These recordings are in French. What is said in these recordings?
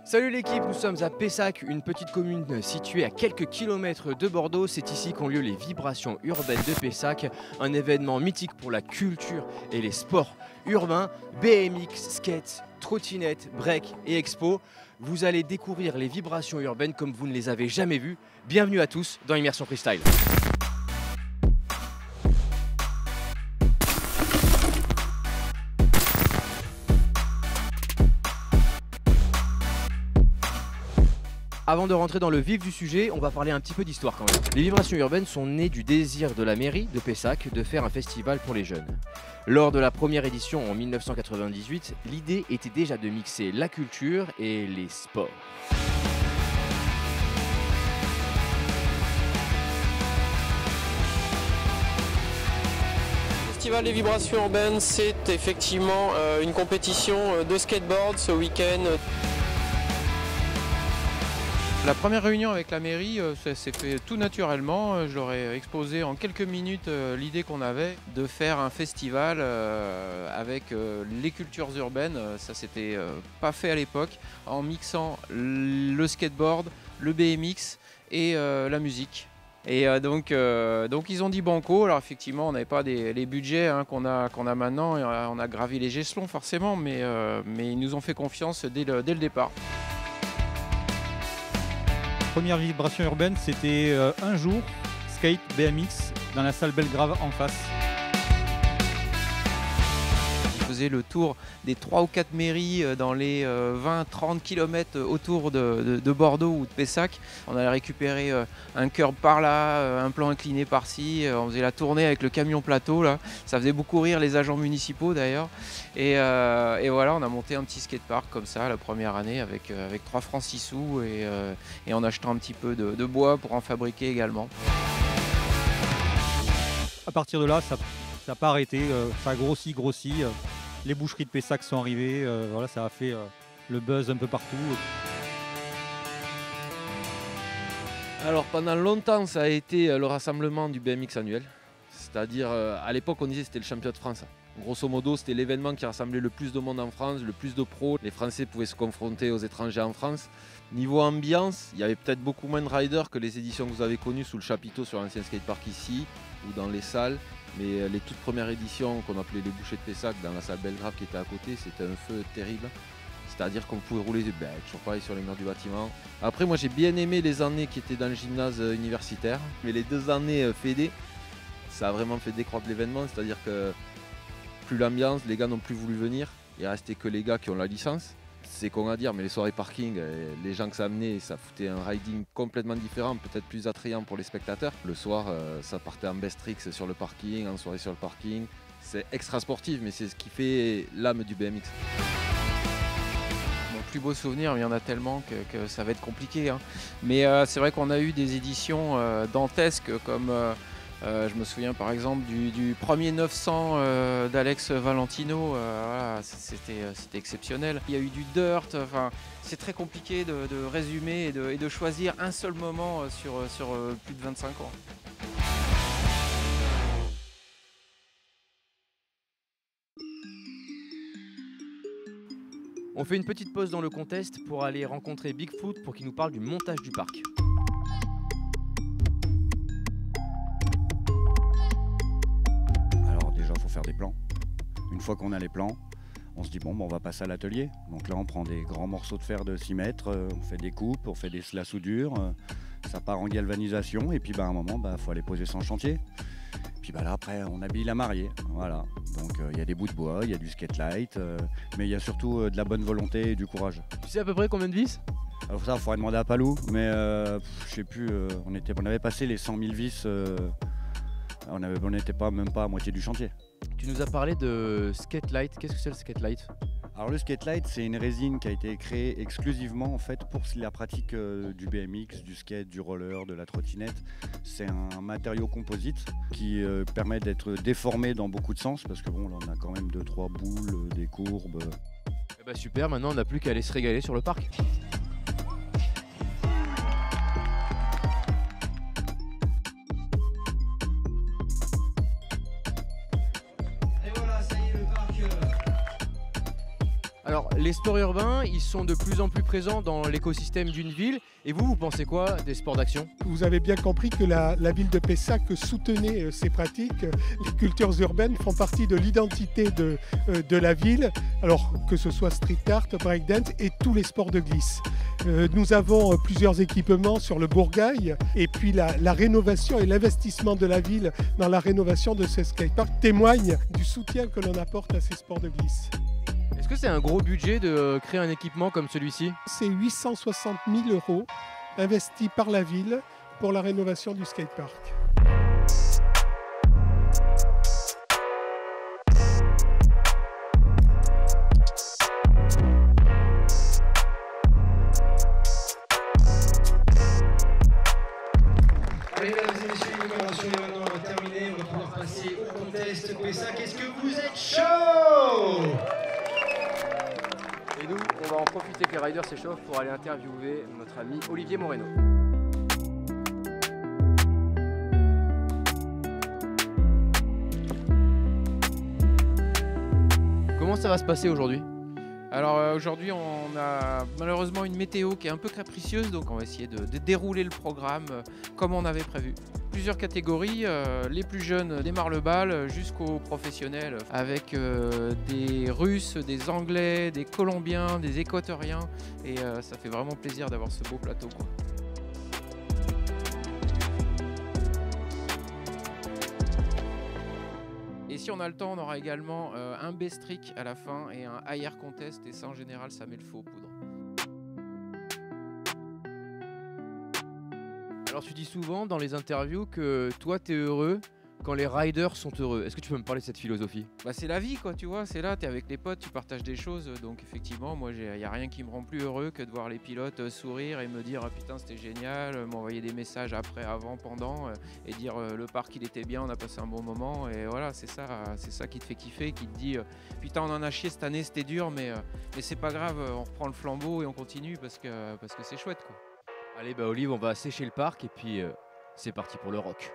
Salut l'équipe, nous sommes à Pessac, une petite commune située à quelques kilomètres de Bordeaux. C'est ici qu'ont lieu les vibrations urbaines de Pessac, un événement mythique pour la culture et les sports urbains. BMX, skate, trottinette, break et expo. Vous allez découvrir les vibrations urbaines comme vous ne les avez jamais vues. Bienvenue à tous dans Immersion Freestyle. Avant de rentrer dans le vif du sujet, on va parler un petit peu d'histoire quand même. Les vibrations urbaines sont nées du désir de la mairie de Pessac de faire un festival pour les jeunes. Lors de la première édition en 1998, l'idée était déjà de mixer la culture et les sports. Le Festival des vibrations urbaines, c'est effectivement une compétition de skateboard ce week-end. La première réunion avec la mairie, ça s'est fait tout naturellement. Je leur ai exposé en quelques minutes l'idée qu'on avait de faire un festival avec les cultures urbaines. Ça s'était pas fait à l'époque, en mixant le skateboard, le BMX et la musique. Et donc ils ont dit banco. Alors effectivement, on n'avait pas les budgets qu'on a maintenant. On a gravi les échelons forcément, mais ils nous ont fait confiance dès le départ. Première vibration urbaine, c'était un jour, skate, BMX, dans la salle Belgrave en face. On faisait le tour des 3 ou 4 mairies dans les 20-30 km autour de Bordeaux ou de Pessac. On allait récupérer un curb par là, un plan incliné par-ci. On faisait la tournée avec le camion plateau là. Ça faisait beaucoup rire les agents municipaux d'ailleurs. Et voilà, on a monté un petit skatepark comme ça la première année avec 3 francs 6 sous et en achetant un petit peu de bois pour en fabriquer également. À partir de là, ça n'a pas arrêté, ça a grossi. Les boucheries de Pessac sont arrivées, voilà, ça a fait le buzz un peu partout. Alors pendant longtemps ça a été le rassemblement du BMX annuel, c'est-à-dire à l'époque on disait que c'était le championnat de France. Grosso modo c'était l'événement qui rassemblait le plus de monde en France, le plus de pros. Les Français pouvaient se confronter aux étrangers en France. Niveau ambiance, il y avait peut-être beaucoup moins de riders que les éditions que vous avez connues sous le chapiteau sur l'ancien skatepark ici ou dans les salles. Mais les toutes premières éditions qu'on appelait les bouchées de Pessac dans la salle Belgrave qui était à côté, c'était un feu terrible. C'est-à-dire qu'on pouvait rouler toujours pareil sur les murs du bâtiment. Après moi j'ai bien aimé les années qui étaient dans le gymnase universitaire. Mais les 2 années fédé, ça a vraiment fait décroître l'événement. C'est-à-dire que plus l'ambiance, les gars n'ont plus voulu venir. Il restait que les gars qui ont la licence. C'est con à dire, mais les soirées parking, les gens que ça amenait, ça foutait un riding complètement différent, peut-être plus attrayant pour les spectateurs. Le soir, ça partait en best tricks sur le parking, en soirée sur le parking. C'est extra sportif, mais c'est ce qui fait l'âme du BMX. Mon plus beau souvenir, il y en a tellement que ça va être compliqué. Hein. Mais c'est vrai qu'on a eu des éditions dantesques comme... je me souviens par exemple du premier 900 d'Alex Valentino, voilà, c'était exceptionnel. Il y a eu du dirt, enfin, c'est très compliqué de résumer et de choisir un seul moment sur plus de 25 ans. On fait une petite pause dans le contest pour aller rencontrer Bigfoot pour qu'il nous parle du montage du parc. Faire des plans. Une fois qu'on a les plans, on se dit bon, on va passer à l'atelier. Donc là on prend des grands morceaux de fer de 6 mètres, on fait des coupes, on fait la soudure, ça part en galvanisation et puis à un moment faut aller poser son chantier. Puis là après on habille la mariée, voilà. Donc il y a des bouts de bois, il y a du skate light, mais il y a surtout de la bonne volonté et du courage. Tu sais à peu près combien de vis? Alors ça il faudrait demander à Palou, mais je sais plus, on avait passé les 100 000 vis, on n'était même pas à moitié du chantier. Tu nous as parlé de skate light. Qu'est-ce que c'est le skate light? Alors le skate light, c'est une résine qui a été créée exclusivement en fait pour la pratique du BMX, du skate, du roller, de la trottinette. C'est un matériau composite qui permet d'être déformé dans beaucoup de sens parce que bon, là on a quand même 2-3 boules, des courbes. Eh ben super, maintenant on n'a plus qu'à aller se régaler sur le parc. Alors, les sports urbains, ils sont de plus en plus présents dans l'écosystème d'une ville. Et vous pensez quoi des sports d'action? Vous avez bien compris que la ville de Pessac soutenait ces pratiques. Les cultures urbaines font partie de l'identité de la ville, alors que ce soit street art, breakdance et tous les sports de glisse. Nous avons plusieurs équipements sur le Bourgail et puis la rénovation et l'investissement de la ville dans la rénovation de ce skatepark témoignent du soutien que l'on apporte à ces sports de glisse. Est-ce que c'est un gros budget de créer un équipement comme celui-ci? C'est 860 000 € investis par la ville pour la rénovation du skatepark. Allez, mesdames et messieurs, l'inauguration est maintenant terminée. On va pouvoir passer au contest Pessac. Est-ce que vous êtes chaud? Et nous, on va en profiter que les riders s'échauffent pour aller interviewer notre ami Olivier Moreno. Comment ça va se passer aujourd'hui? Alors aujourd'hui on a malheureusement une météo qui est un peu capricieuse, donc on va essayer de dérouler le programme comme on avait prévu. Plusieurs catégories, les plus jeunes démarrent le bal jusqu'aux professionnels avec des Russes, des Anglais, des Colombiens, des Équatoriens et ça fait vraiment plaisir d'avoir ce beau plateau, quoi. Et si on a le temps, on aura également un best trick à la fin et un high contest, et ça en général ça met le feu aux poudres. Alors tu dis souvent dans les interviews que toi t'es heureux quand les riders sont heureux. Est-ce que tu peux me parler de cette philosophie? Bah c'est la vie, quoi, tu vois, c'est là, t'es avec les potes, tu partages des choses, donc effectivement moi il n'y a rien qui me rend plus heureux que de voir les pilotes sourire et me dire ah, putain c'était génial, m'envoyer des messages après, avant, pendant et dire le parc il était bien, on a passé un bon moment, et voilà, c'est ça qui te fait kiffer, qui te dit putain on en a chié cette année, c'était dur, mais c'est pas grave, on reprend le flambeau et on continue parce que c'est chouette, quoi. Allez bah Olive, on va sécher le parc et puis c'est parti pour le rock.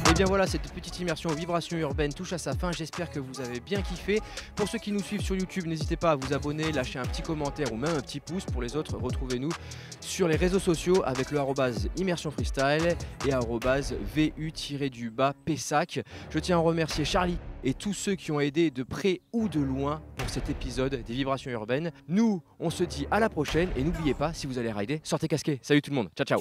Et bien voilà, cette petite immersion aux vibrations urbaines touche à sa fin. J'espère que vous avez bien kiffé. Pour ceux qui nous suivent sur YouTube, n'hésitez pas à vous abonner, lâcher un petit commentaire ou même un petit pouce. Pour les autres, retrouvez-nous sur les réseaux sociaux avec le @immersion freestyle et @vu-Pessac. Je tiens à remercier Charlie et tous ceux qui ont aidé de près ou de loin pour cet épisode des vibrations urbaines. Nous, on se dit à la prochaine et n'oubliez pas, si vous allez rider, sortez casqué. Salut tout le monde, ciao ciao.